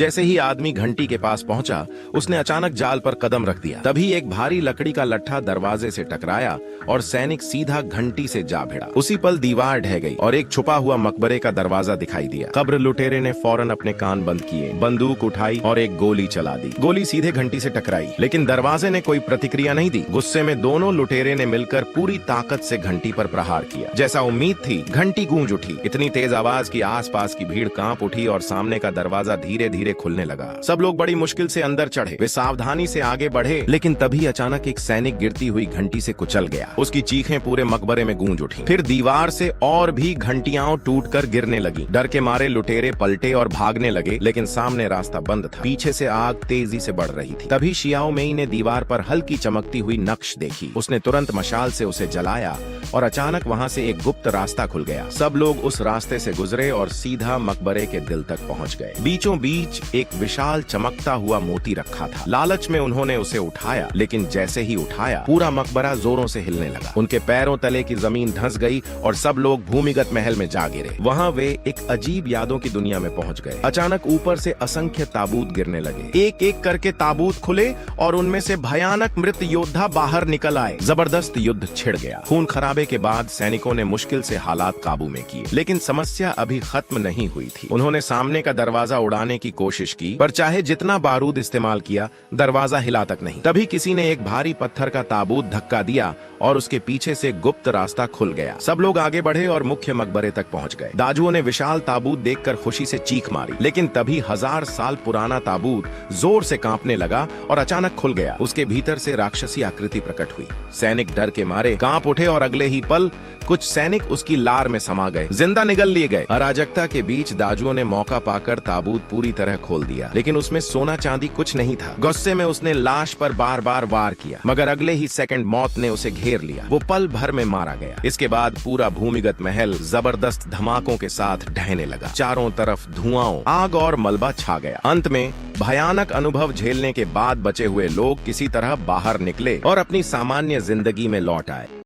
जैसे ही आदमी घंटी के पास पहुंचा, उसने अचानक जाल पर कदम रख दिया। तभी एक भारी लकड़ी का लट्ठा दरवाजे से टकराया और सैनिक सीधा घंटी से जा भिड़ा। उसी पल दीवार ढह गई और एक छुपा हुआ मकबरे का दरवाजा दिखाई दिया। कब्र लुटेरे ने फौरन अपने कान बंद किए, बंदूक उठाई और एक गोली चला दी। गोली सीधे घंटी से टकराई, लेकिन दरवाजे ने कोई प्रतिक्रिया नहीं दी। गुस्से में दोनों लुटेरे ने मिलकर पूरी ताकत से घंटी पर प्रहार किया। जैसा उम्मीद थी, घंटी गूंज उठी। इतनी तेज आवाज की आसपास की भीड़ कांप उठी और सामने का दरवाजा धीरे धीरे खुलने लगा। सब लोग बड़ी मुश्किल से अंदर चढ़े। वे सावधानी से आगे बढ़े, लेकिन तभी अचानक एक सैनिक गिरती हुई घंटी से कुचल गया। उसकी चीखें पूरे मकबरे में गूंज उठी। फिर दीवार से और भी घंटियां टूटकर गिरने लगी। डर के मारे लुटेरे पलटे और भागने लगे, लेकिन सामने रास्ता बंद था। पीछे से आग तेजी से बढ़ रही थी। तभी शियाओ मेई ने दीवार पर हल्की चमकती हुई नक्श देखी। उसने तुरंत मशाल से उसे जलाया और अचानक वहां से एक गुप्त रास्ता खुल गया। सब लोग उस रास्ते से गुजरे और सीधा मकबरे के दिल तक पहुंच गए। बीचों बीच एक विशाल चमकता हुआ मोती रखा था। लालच में उन्होंने उसे उठाया, लेकिन जैसे ही उठाया, पूरा मकबरा जोरों से हिलने लगा। उनके पैरों तले की जमीन धंस गई और सब लोग भूमिगत महल में जा गिरे। वहां वे एक अजीब यादों की दुनिया में पहुंच गए। अचानक ऊपर से असंख्य ताबूत गिरने लगे। एक एक करके ताबूत खुले और उनमें से भयानक मृत योद्धा बाहर निकल आए। जबरदस्त युद्ध छिड़ गया। खून खराबे के बाद सैनिकों ने मुश्किल से हालात काबू में किए, लेकिन समस्या अभी खत्म नहीं हुई थी। उन्होंने सामने का दरवाजा उड़ाने की कोशिश की, पर चाहे जितना बारूद इस्तेमाल किया, दरवाजा हिला तक नहीं। तभी किसी ने एक भारी पत्थर का ताबूत धक्का दिया और उसके पीछे से गुप्त रास्ता खुल गया। सब लोग आगे बढ़े और मुख्य मकबरे तक पहुंच गए। दाजुओं ने विशाल ताबूत देखकर खुशी से चीख मारी, लेकिन तभी 1000 साल पुराना ताबूत जोर से कांपने लगा और अचानक खुल गया। उसके भीतर से राक्षसी आकृति प्रकट हुई। सैनिक डर के मारे कांप उठे और अगले ही पल कुछ सैनिक उसकी लार में समा गए, जिंदा निगल लिए गए। अराजकता के बीच दाजुओं ने मौका पाकर ताबूत पूरी तरह खोल दिया, लेकिन उसमें सोना चांदी कुछ नहीं था। गुस्से में उसने लाश पर बार बार वार किया, मगर अगले ही सेकंड मौत ने उसे घेर लिया। वो पल भर में मारा गया। इसके बाद पूरा भूमिगत महल जबरदस्त धमाकों के साथ ढहने लगा। चारों तरफ धुआं, आग और मलबा छा गया। अंत में भयानक अनुभव झेलने के बाद बचे हुए लोग किसी तरह बाहर निकले और अपनी सामान्य जिंदगी में लौट आए।